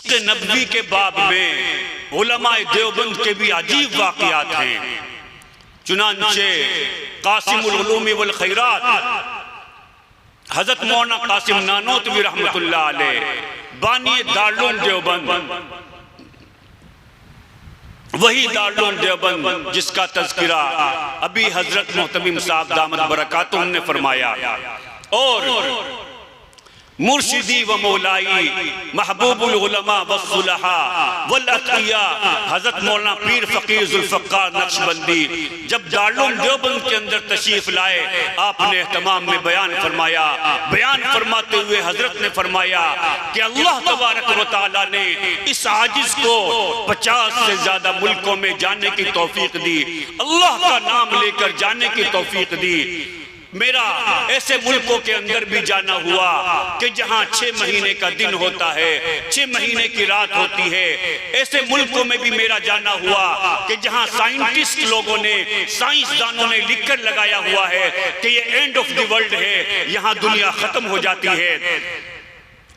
इश्क नबवी के बाब में उलमाए देवबंद के भी अजीब वाक़यात हैं। चुनांचे कासिमुल उलूमी वल खैरात हजरत मौलाना कासिम नानोतवी रहमतुल्लाह अलैह बानी दारुल देवबंद, वही दारुल देवबंद जिसका तज़किरा अभी हजरत मोहतमिम साहब दामत बरकातुहु ने फरमाया। और मुर्शिदी व मौलाई महबूबुल उलमा व सुलहा वल अतिया हजरत मौलाना पीर फकीर जुल्फ़कार नक्शबंदी जब दारुल देवबंद के अंदर तशरीफ लाए, आपने एहतमाम में बयान फरमाया। बयान फरमाते हुए हजरत ने फरमाया कि अल्लाह तबारक व तआला ने इस आजिज को 50 से ज्यादा मुल्कों में जाने की तौफीक दी, अल्लाह का नाम लेकर जाने की तौफीक दी। मेरा ऐसे मुल्कों के अंदर भी जाना हुआ कि जहां 6 महीने का दिन होता है, 6 महीने की रात होती है। ऐसे मुल्कों में भी मेरा जाना हुआ कि जहां साइंटिस्ट लोगों ने, साइंसदानों ने लिखकर लगाया हुआ है कि ये एंड ऑफ द वर्ल्ड है, यहां दुनिया खत्म हो जाती है।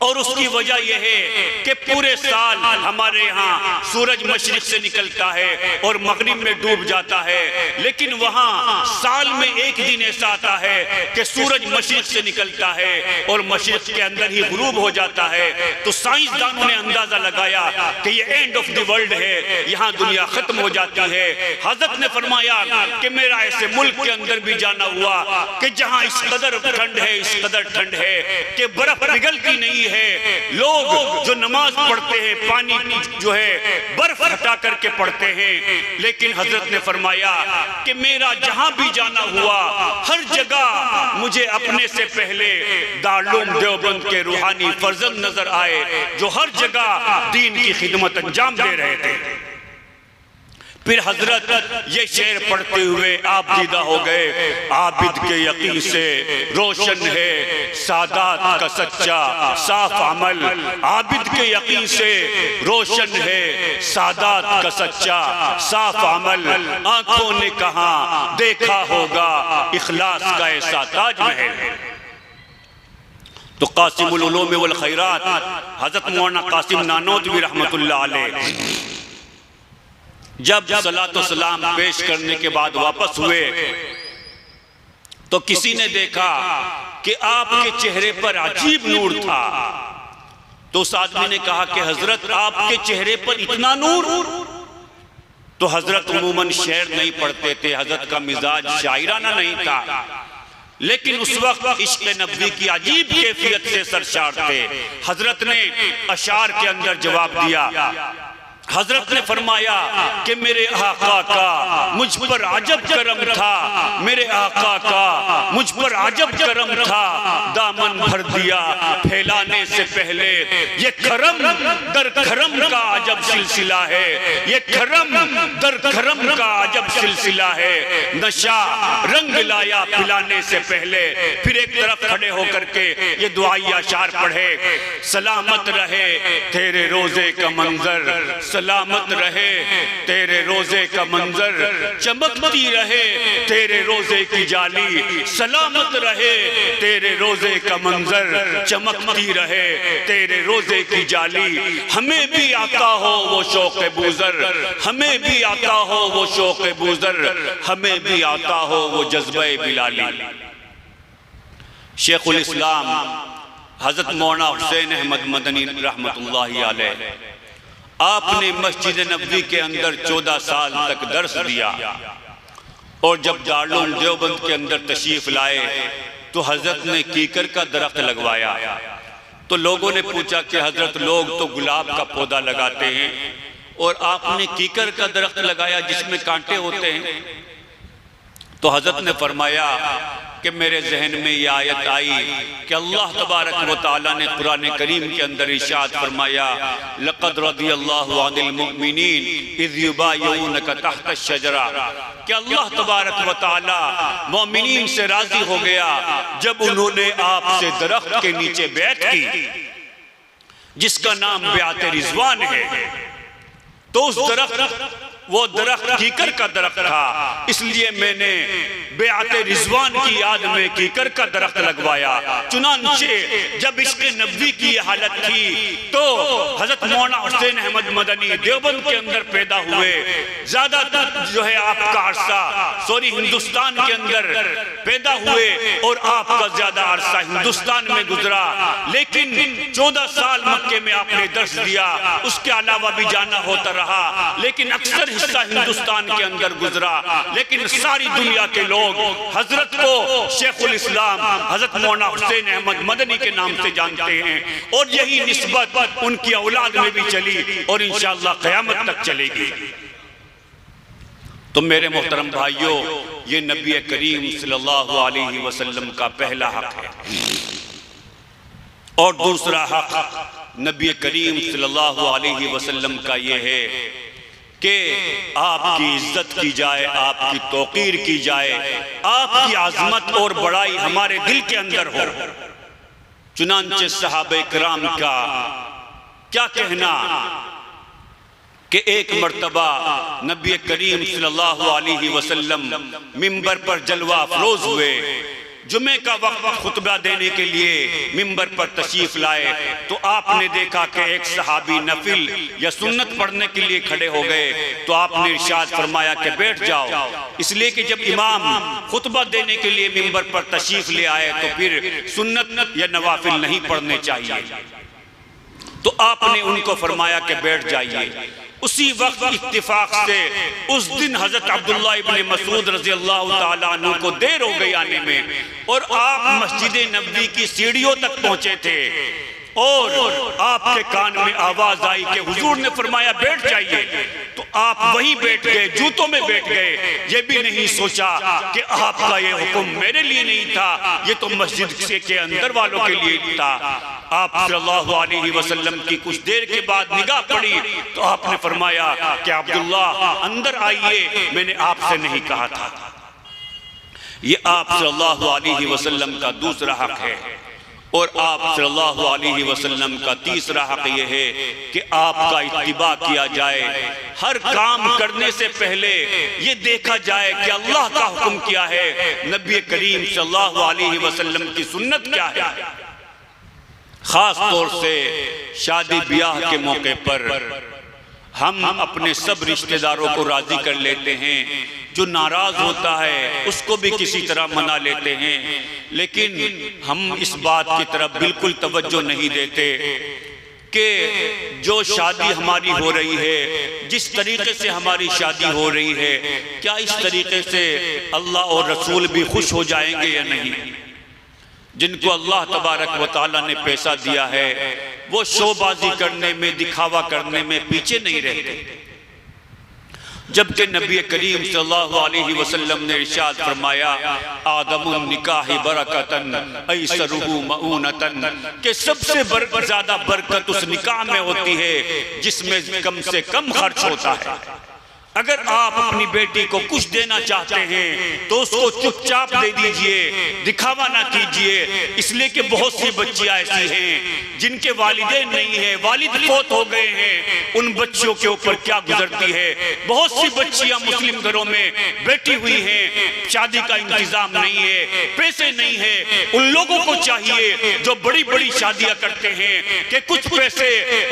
और उसकी वजह यह है कि पूरे साल हमारे यहाँ सूरज मशरिक से निकलता है और मगरिब में डूब जाता है, लेकिन वहाँ साल में एक दिन ऐसा आता है कि सूरज मशरिक से निकलता है और मशरिक के अंदर ही गुरूब हो जाता है। तो साइंसदानों ने अंदाजा लगाया कि ये एंड ऑफ द वर्ल्ड है, यहाँ दुनिया खत्म हो जाती है। हजरत ने फरमाया कि मेरा ऐसे मुल्क के अंदर भी जाना हुआ कि जहाँ इस कदर ठंड है, इस कदर ठंड है कि बर्फ पिघलती नहीं है। लोग जो नमाज पढ़ते हैं पानी जो है बर्फ हटा करके पढ़ते हैं, लेकिन हजरत ने फरमाया कि मेरा जहां भी जाना हुआ हर जगह मुझे अपने से पहले दारुल देवबंद के रूहानी फर्जंद नजर आए जो हर जगह दीन की खिदमत अंजाम दे रहे थे। फिर हजरत ये शेर पढ़ते हुए आप दीदा हो गए, आबिद के यकीन से रोशन है सादात का सच्चा साफ अमल, आबिद के यकीन से रोशन है सादात का सच्चा साफ अमल, आंखों ने कहाँ देखा होगा इखलास का ऐसा ताजमहल। तो कासिमुल उलूम वल खैरात हजरत मौलाना कासिम नानोतवी रहमतुल्लाह अलैह जब सलातो सलाम पेश करने के बाद वापस हुए तो किसी ने देखा कि आपके चेहरे पर अजीब नूर था। तो उस आदमी ने कहा कि हजरत आपके चेहरे पर इतना नूर? तो हजरत उमूमन शेर नहीं पढ़ते थे, हजरत का मिजाज शायराना नहीं था, लेकिन उस वक्त इश्क नबवी की अजीब कैफियत से सरशार थे। हजरत ने अशार के अंदर जवाब दिया। हजरत ने फरमाया कि मेरे आका का मुझ पर अजब करम था, मेरे आका का मुझ पर अजब करम था, दामन भर दिया फैलाने से पहले। ये करम दर करम का अजब सिलसिला है, ये करम दर करम का अजब सिलसिला है। नशा रंग लाया पिलाने से पहले। फिर एक तरफ खड़े होकर के ये दुआई अशार पढ़े, सलामत रहे तेरे रोजे का मंजर, सलामत रहे तेरे रोजे का मंजर, चमकती रहे तेरे रोजे की जाली, सलामत रहे तेरे रोजे का मंजर, चमकती रहे तेरे रोजे की जाली। हमें भी आता हो वो शौक़ बूज़र, हमें भी आता हो वो शौक़ बूज़र, हमें भी आता हो वो जज्बे बिलाली। शेखुल इस्लाम हजरत मौलाना हुसैन अहमद मदनी रहमतुल्लाहि अलैह आपने मस्जिद नबवी के अंदर 14 साल तक दर्स दिया और जब दारुल देवबंद के अंदर तशरीफ लाए तो हजरत ने कीकर का दरख्त लगवाया। तो लोगों ने पूछा कि हजरत लोग तो गुलाब का पौधा लगाते हैं और आपने कीकर का दरख्त लगाया जिसमें कांटे होते हैं। तो हजरत ने फरमाया कि मेरे जहन में यह आयत आई कि अल्लाह तबारक व तआला ने कुरान करीम के अंदर इरशाद फरमाया, लक़द रज़ियल्लाहु अनिल मुमिनीन इज़ युबाय्यूनका तहत शजरा, कि अल्लाह तबारक व तआला मोमिनीन से राजी हो गया जब उन्होंने आपसे दरख्त के नीचे बैत की जिसका नाम बैत रिज़वान है। तो उस दरख्त वो दरख्त कीकर का दरख्त था, इसलिए मैंने बेआते रिजवान की याद में कीकर का दरख्त लगवाया। चुनांचे जब इश्क़ नबी की हालत थी तो हजरत मौलाना हुसैन अहमद मदनी देवबंद के अंदर पैदा हुए। ज्यादातर जो है आपका अरसा हिंदुस्तान के अंदर पैदा हुए और आपका ज्यादा अरसा हिंदुस्तान में गुजरा, लेकिन 14 साल मक्के में आपने दर्श दिया, उसके अलावा भी जाना होता रहा, लेकिन अक्सर हिस्सा हिंदुस्तान के अंदर गुजरा। लेकिन सारी दुनिया के लोग हजरत को शेखुल इस्लाम हजरत मौलाना हुसैन अहमद मदनी के नाम से जानते हैं, और यही निस्बत उनकी औलाद में भी चली और इंशाअल्लाह क़यामत तक चलेगी। तो मेरे मोहतरम भाइयों, ये नबी करीम सल्लल्लाहु अलैहि वसल्लम का पहला हक है। और दूसरा हक नबी करीम सल्लल्लाहु अलैहि वसल्लम का ये है कि आपकी इज्जत की जाए, आपकी तौकीर की जाए, आपकी आजमत और बड़ाई हमारे दिल के अंदर हो। चुनांचे सहाबे किराम का क्या कहना कि एक मर्तबा नबी करीम सल्लल्लाहु अलैहि वसल्लम मिंबर पर जलवा अफरोज हुए। जुमे का वक्त खुतबा देने के लिए मिंबर पर तशरीफ लाए तो आपने देखा कि एक सहाबी नफिल या सुन्नत पढ़ने के लिए खड़े हो गए, तो आपने इरशाद फरमाया कि बैठ जाओ, इसलिए कि जब इमाम खुतबा देने के लिए मिंबर पर तशरीफ ले आए तो फिर सुन्नत या नवाफिल नहीं पढ़ने चाहिए। तो आपने उनको फरमाया कि बैठ जाइए। उसी वक्त इत्तिफाक से उस दिन हजरत अब्दुल्लाह इब्न मसूद रज़ी अल्लाह ताला अन्हु को देर हो गई आने में, और आप मस्जिद नबवी की सीढ़ियों तक पहुंचे थे और आपके कान में आवाज आई कि हुजूर ने फरमाया बैठ जाइए। तो आप वहीं बैठ गए, जूतों में बैठ गए, ये भी नहीं सोचा कि आपका ये हुक्म मेरे लिए नहीं था, ये तो मस्जिद से के अंदर वालों के लिए था। आप सल्लल्लाहु अलैहि वसल्लम की कुछ देर के बाद निगाह पड़ी तो आपने फरमाया कि अब्दुल्ला अंदर आइए, मैंने आपसे नहीं कहा था। ये आप सल्लल्लाहु अलैहि वसल्लम का दूसरा हक है। और आप सल्लल्लाहु अलैहि वसल्लम का तीसरा हक ये है कि आपका इत्तिबा किया जाए। हर काम करने से पहले ये देखा जाए कि अल्लाह का हुक्म क्या है, नबी करीम सल्लल्लाहु अलैहि वसल्लम की सुन्नत क्या है। खास तौर से शादी ब्याह के मौके पर हम अपने सब रिश्तेदारों को राजी कर लेते हैं, जो नाराज होता है उसको भी किसी तरह मना लेते हैं, लेकिन हम इस बात की तरफ बिल्कुल तवज्जो नहीं देते कि जो शादी हमारी हो रही है, जिस तरीके से हमारी शादी हो रही है, क्या इस तरीके से अल्लाह और रसूल भी खुश हो जाएंगे या नहीं। जिनको अल्लाह तबारक व तआला ने पैसा दिया है वो शोबाजी करने में, दिखावा करने में पीछे नहीं रहते, जबकि नबी करीम सल्लल्लाहु अलैहि वसल्लम ने इरशाद फरमाया आदमुन निकाह बरकतन ऐसरुहु मऊनतन, कि सबसे ज्यादा बरकत उस निकाह में होती है जिसमें कम से कम खर्च होता है। अगर आप अपनी बेटी को कुछ देना चाहते हैं तो उसको चुपचाप दे दीजिए, दिखावा ना कीजिए, इसलिए कि बहुत सी बच्चियां ऐसी हैं जिनके वालिदैन नहीं है, वालिद फौत हो गए हैं, उन बच्चियों के ऊपर क्या गुजरती है। बहुत सी बच्चियां मुस्लिम घरों में बैठी हुई हैं, शादी का इंतजाम नहीं है, पैसे नहीं है। उन लोगों को चाहिए जो बड़ी बड़ी शादियां करते हैं कि कुछ पैसे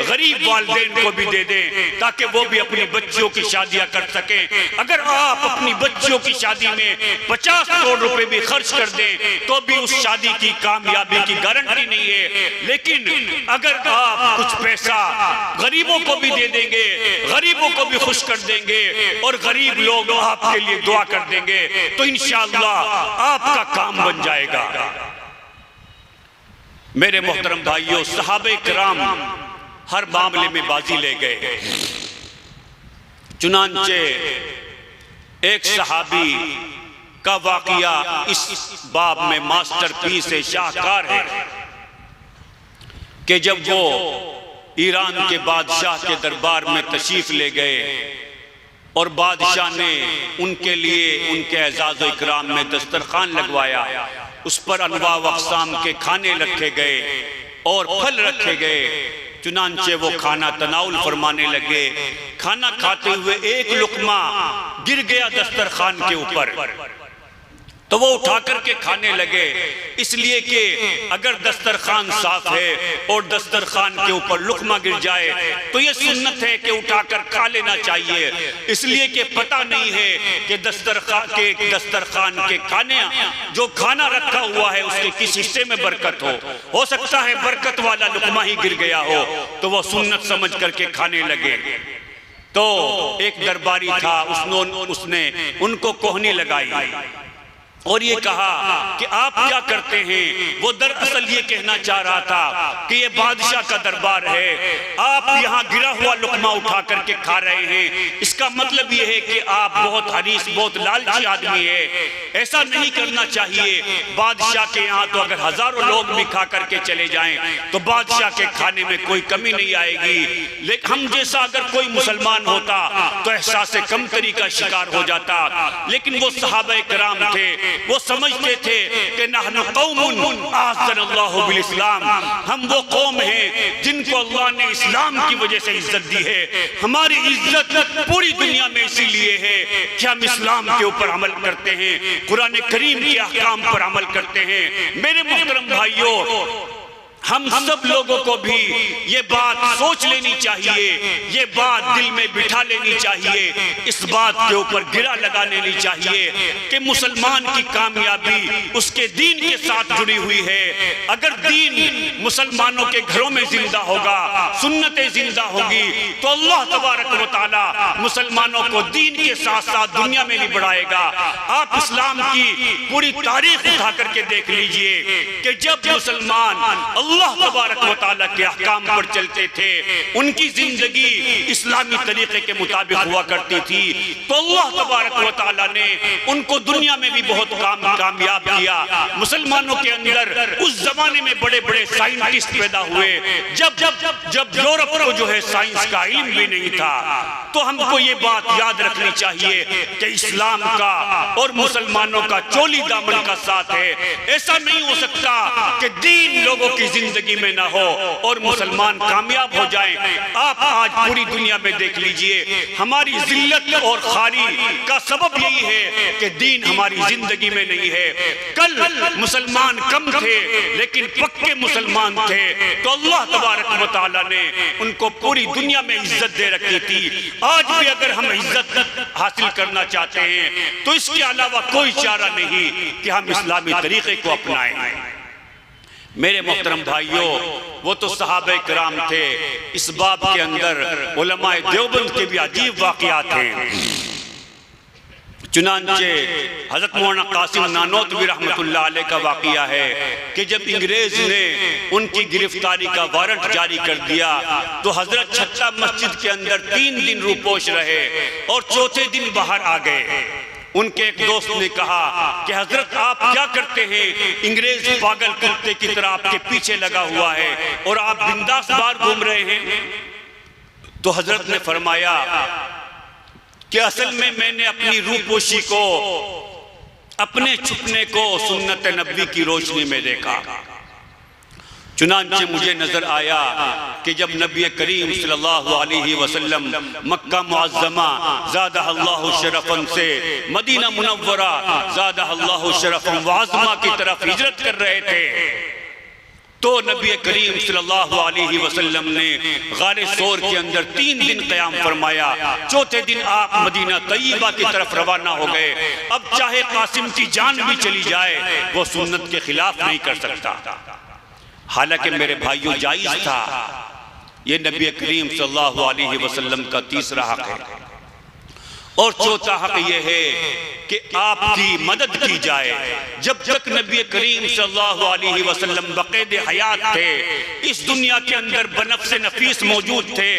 गरीब वालिदैन को भी दे दें ताकि वो भी अपनी बच्चियों की शादियां कर सके। अगर आप अपनी बच्चियों की शादी में 50 करोड़ रुपए भी खर्च कर दें तो भी उस शादी की कामयाबी की गारंटी नहीं है, लेकिन अगर आप कुछ पैसा गरीबों को भी दे देंगे, गरीबों को भी खुश कर देंगे और गरीब लोग आपके लिए दुआ कर देंगे तो इंशाअल्लाह आपका काम बन जाएगा। मेरे मोहतरम भाइयों, सहाबे किराम हर मामले में बाजी ले गए। चुनांचे एक सहाबी का वाकया इस बाब में मास्टरपीस है, शाहकार है कि जब वो ईरान के बादशाह के दरबार में तशरीफ ले गए और बादशाह ने उनके लिए उनके एजाज़ इकराम में दस्तरखान लगवाया, उस पर अनवा व अक़साम के खाने रखे गए और फल रखे गए, चुनांचे वो खाना तनाउल फरमाने लगे। खाना खाते हुए एक लुकमा गिर गया दस्तरखान के ऊपर, तो वो उठा करके खाने लगे, इसलिए कि अगर दस्तरखान साफ है और दस्तरखान के ऊपर लुकमा गिर जाए तो ये सुन्नत है कि उठाकर खा लेना चाहिए, इसलिए कि पता नहीं है कि दस्तरखान के खाने जो खाना रखा हुआ है उसके किस हिस्से में बरकत हो सकता है बरकत वाला लुकमा ही गिर गया हो, तो वो सुन्नत समझ करके खाने लगे। तो एक दरबारी था, उसने उनको कोहनी लगाई और ये कहा कि आप क्या करते हैं। वो दरअसल ये कहना चाह रहा था कि ये बादशाह का दरबार है, आप यहाँ गिरा हुआ लुकमा उठा करके खा रहे हैं, इसका मतलब ये है कि आप बहुत हरीस, बहुत लालची आदमी है, ऐसा नहीं करना चाहिए। बादशाह के यहाँ तो अगर हजारों लोग भी खा करके चले जाएं तो बादशाह के खाने में कोई कमी नहीं आएगी, लेकिन हम जैसा अगर कोई मुसलमान होता तो एहसास कमतरी का शिकार हो जाता। लेकिन वो सहाबा कराम थे, वो समझते थे कि नहनु कौमुन आज़नल्लाहु बिल इस्लाम, हम वो कौम हैं जिनको अल्लाह ने इस्लाम की वजह से इज्जत दी है। हमारी इज्जत पूरी दुनिया में इसीलिए है कि हम इस्लाम के ऊपर अमल करते हैं, कुरान करीम के अहकाम पर अमल करते हैं। मेरे मोहतरम भाइयों, हम सब लोगों को भी ये बात सोच लेनी चाहिए, ये बात दिल में बिठा लेनी चाहिए, इस बात के ऊपर गिरा लगा लेनी चाहिए कि मुसलमान की कामयाबी उसके दीन के साथ जुड़ी हुई है। अगर दीन मुसलमानों के घरों में जिंदा होगा, सुन्नतें जिंदा होगी, तो अल्लाह तबारक व तआला मुसलमानों को दीन के साथ साथ दुनिया में भी बढ़ाएगा। आप इस्लाम की पूरी तारीख उठा करके देख लीजिए कि जब मुसलमान अल्लाह तबारक व तआला के अहकाम पर चलते थे, उनकी जिंदगी इस्लामी तरीके के मुताबिक हुआ करती थी, तो अल्लाह तबारक व तआला ने उनको दुनिया में भी बहुत कामयाब किया। मुसलमानों के अंदर उस जमाने में बड़े बड़े साइंटिस्ट पैदा हुए, जब यूरोप को जो है साइंस का इल्म भी नहीं था। तो हमको ये बात याद रखनी चाहिए कि इस्लाम का और मुसलमानों का चोली दामन का साथ है। ऐसा नहीं हो सकता कि दीन लोगों की जिंदगी में ना हो और मुसलमान कामयाब हो जाएं। आप आज पूरी दुनिया में देख लीजिए, हमारी जिल्लत और खारी का सबब यही है कि दीन हमारी जिंदगी में नहीं है। कल मुसलमान कम थे लेकिन पक्के मुसलमान थे, तो अल्लाह तबारक व तआला ने उनको पूरी दुनिया में इज्जत दे रखी थी। आज भी अगर हम इज्जत हासिल करना चाहते हैं तो इसके अलावा कोई चारा नहीं कि हम इस्लामी तरीके को अपनाएं। मेरे मोहतरम भाइयों, वो तो सहाबे कराम थे, इस बाब के अंदर उलमाए देवबंद के भी अजीब वाक़यात हैं। चुनांचे हजरत मौलाना कासिम नानोतवी रहमतुल्लाह अलैह का वाक़या है कि जब अंग्रेज ने उनकी गिरफ्तारी का वारंट जारी कर दिया तो हजरत छत्ता मस्जिद के अंदर 3 दिन रूपोश रहे और चौथे दिन बाहर आ गए। उनके एक दोस्त ने कहा कि हजरत आप क्या करते हैं, अंग्रेज पागल कुत्ते की तरह आपके पीछे लगा हुआ है और आप बिंदास बाहर घूम रहे हैं। तो हजरत ने फरमाया कि असल में मैंने अपनी रूपोशी को, अपने छुपने को सुन्नत नबी की रोशनी में देखा। चुनांचे मुझे नजर आया कि जब नबी करीम सल्लल्लाहु अलैहि वसल्लम मक्का मुअज़्ज़मा ज़ादहल्लाहु शरफ़न से मदीना मुनव्वरा ज़ादहल्लाहु शरफ़न व अज़्मा की तरफ हिजरत कर रहे थे, तो नबी करीम सल्लल्लाहु अलैहि वसल्लम ने गारे सोर के अंदर 3 दिन क़याम फरमाया। चौथे दिन आप मदीना तय्यबा की तरफ रवाना हो गए। अब चाहे कासिम की जान भी चली जाए, वो सुन्नत के खिलाफ नहीं कर सकता। हालांकि मेरे भाइयों, जायज़ था। ये नबी करीम सल्लल्लाहु अलैहि वसल्लम का तीसरा हक है। और चौथा हक ये है कि आपकी मदद की जाए। जब तक नबी करीम सल्लल्लाहु अलैहि वसल्लम बक़ैद हयात थे, इस दुनिया के अंदर बनफ्स नफीस मौजूद थे,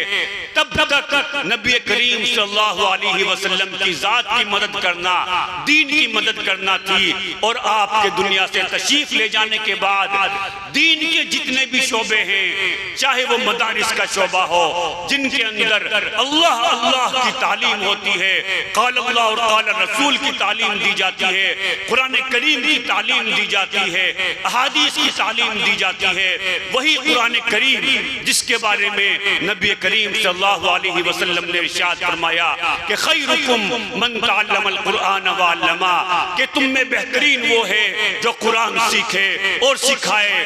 तब तक नबी करीम सल्लल्लाहु अलैहि वसल्लम की जात की मदद करना, दीन की मदद करना थी। और आपके दुनिया से तशरीफ ले जाने के बाद दीन के जितने भी शोबे हैं, चाहे वो मदारिस का शोबा हो जिनके अंदर अल्लाह अल्लाह की तालीम होती है, क़ाल अल्लाह और क़ाल रसूल की तालीम दी जाती है, कुरान करीम की तालीम दी जाती है, अहादीस की तालीम दी जाती है। वही कुरान करीम जिसके बारे में नबी करीम सल्लल्लाहु अलैहि वसल्लम ने इरशाद फरमाया कि खैरुकुम मन तअल्लमल कुरान व अल्लमा, कि तुम में बेहतरीन वो है जो कुरान सीखे और सिखाए।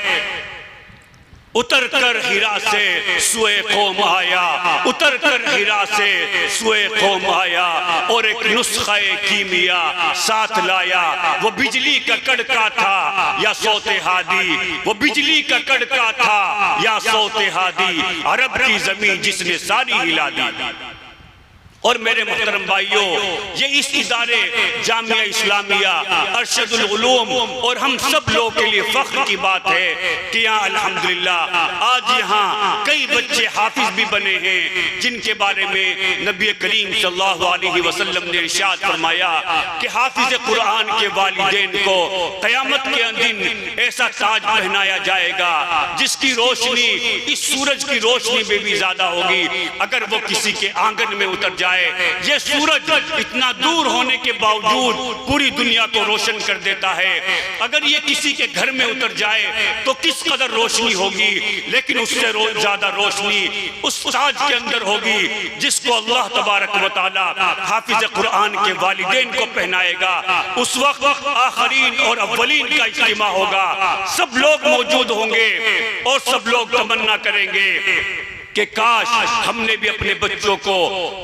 उतर कर हिरा से सुए कौम आया, उतर कर हिरा से सुए कौम आया, और एक नुस्खा कीमिया साथ लाया। वो बिजली का कड़का था या सौते हादी, वो बिजली का कड़का था या सौते हादी, अरब की जमीन जिसने सारी हिला दी। और मेरे मोहतरम भाइयों, ये इस इदारे जामिया इस्लामिया अरशदुल उलूम और हम सब लोगों के लिए फख्र की बात है कि यहाँ अल्हम्दुलिल्लाह आज यहाँ कई बच्चे हाफिज भी बने हैं, जिनके बारे में नबी करीम सल्लल्लाहु अलैहि वसल्लम ने इरशाद फरमाया कि हाफिज कुरान के वालिदैन को क़यामत के दिन ऐसा ताज पहनाया जाएगा जिसकी रोशनी इस सूरज की रोशनी में भी ज्यादा होगी। अगर वो किसी के आंगन में उतर जाए, ये सूरज इतना दूर होने के बावजूद पूरी दुनिया को रोशन कर देता है। अगर ये किसी के घर में उतर जाए तो किस कदर रोशनी होगी, लेकिन उससे ज्यादा रोशनी उस ताज के अंदर होगी जिसको अल्लाह तबारक व तआला हाफिज कुरान के वालिदैन को पहनाएगा। उस वक्त आखरीन और अव्वलीन का इज्तिमा होगा, सब लोग मौजूद होंगे और सब लोग तमन्ना करेंगे कि काश हमने भी अपने बच्चों को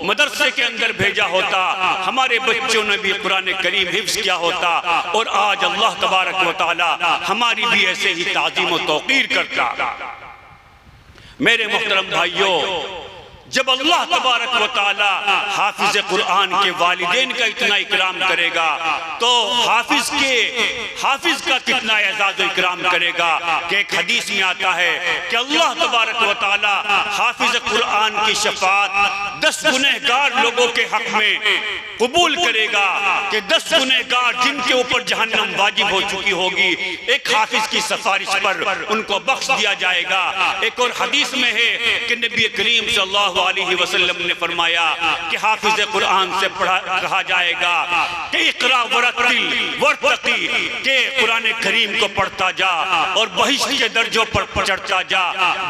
मदरसे के अंदर भेजा होता, हमारे बच्चों ने भी कुरान करीम हिफ्ज़ किया होता, और आज अल्लाह तबारक व तआला हमारी भी ऐसे ही ताज़ीम व तौक़ीर करता। मेरे मोहतरम भाइयों, जब अल्लाह तबारक व तआला हाफिज कुरान के वालिदैन का इतना इकराम करेगा तो हाफिज का कितना एजाज व इकराम करेगा। कि एक हदीस में आता है कि अल्लाह तबारक व तआला हाफिज कुरान की शफाअत 10 गुनहगार लोगों के हक में कबूल करेगा कि 10 गुनहगार जिनके ऊपर जहन्नम वाजिब हो चुकी होगी, एक हाफिज की सिफारिश पर उनको बख्श दिया जाएगा। एक और हदीस में है कि नबी करीम सल्लल्लाहु अलैहि वसल्लम ने फरमाया कि हाफिज कुरान से कहा जाएगा कि इक़रा वरतिल वर्तकी, के कुरान करीम को पढ़ता जा और बहिश्त के दर्जों पर चढ़ता जा।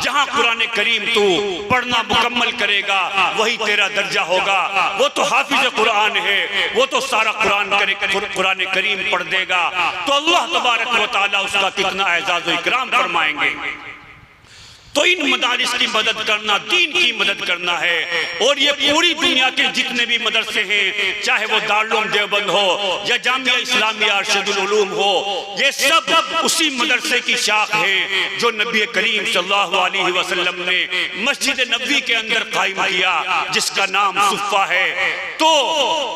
जहां कुरान करीम तू पढ़ना मुकम्मल करेगा वही तेरा दर्जा होगा। वो तो हाफिज कुरान है, वो तो सारा कुरान करीम पढ़ देगा, तो अल्लाह तबारक व तआला उसका कितना एजाज़ व इकराम फरमाएंगे। तो इन मदारिस की मदद करना दीन की मदद करना है। और ये पूरी दुनिया के जितने भी मदरसे हैं, चाहे वो दारुल देवबंद हो या जामिया इस्लामिया अरशदुल उलूम हो, ये सब उसी मदरसे की शाख है जो नबी करीम सल्लल्लाहु अलैहि वसल्लम ने मस्जिद नबवी के अंदर कायम किया, जिसका नाम सुफ़ा है। तो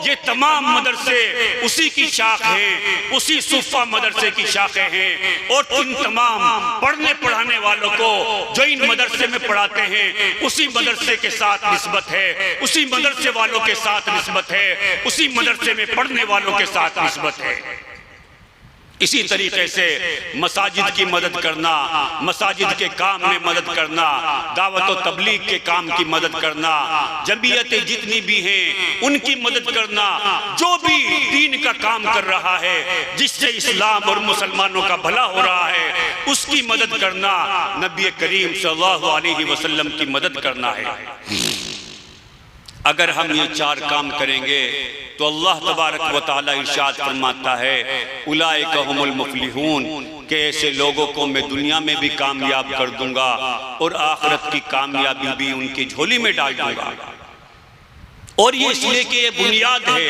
ये तमाम मदरसे उसी की शाख हैं, उसी सुफ़ा मदरसे की शाखें हैं। और इन तमाम पढ़ने पढ़ाने वालों को जो इन मदरसे में पढ़ाते हैं उसी मदरसे के साथ निस्बत है, उसी मदरसे वालों के साथ निस्बत है, उसी मदरसे में पढ़ने वालों के साथ निस्बत है। इसी तरीके से मसाजिद की मदद करना, मसाजिद के काम में मदद करना, दावत और तबलीग के काम की मदद करना, जमीयतें जितनी भी हैं उनकी मदद करना, जो भी दीन का काम कर रहा है जिससे इस्लाम और मुसलमानों का भला हो रहा है उसकी मदद करना, नबी करीम सल्लल्लाहु अलैहि वसल्लम की मदद करना है। अगर हम ये 4 काम करेंगे तो अल्लाह तबारक व तआला इरशाद फरमाता है उलाइका हुमुल मुफलिहून, के ऐसे लोगों को मैं दुनिया में भी कामयाब कर दूंगा और आखिरत की कामयाबी भी उनकी झोली में डाल दूंगा। और ये इसलिए कि ये बुनियाद है,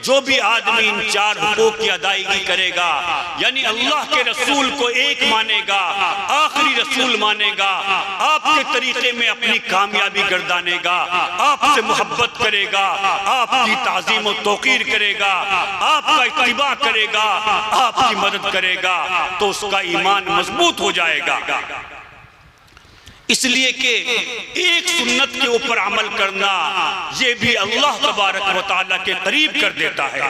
जो भी आदमी इन 4 हुकूक की अदायगी करेगा, यानी अल्लाह के रसूल को एक मानेगा, आखिरी रसूल मानेगा, आपके तरीके में अपनी कामयाबी गर्दानेगा, आपसे मोहब्बत करेगा, आपकी ताज़ीम और तौक़ीर करेगा, आपका इत्तिबा करेगा, आपकी मदद करेगा, तो उसका ईमान मजबूत हो जाएगा। इसलिए कि एक सुन्नत के ऊपर अमल करना ये भी अल्लाह तबारक व तआला के करीब कर देता है।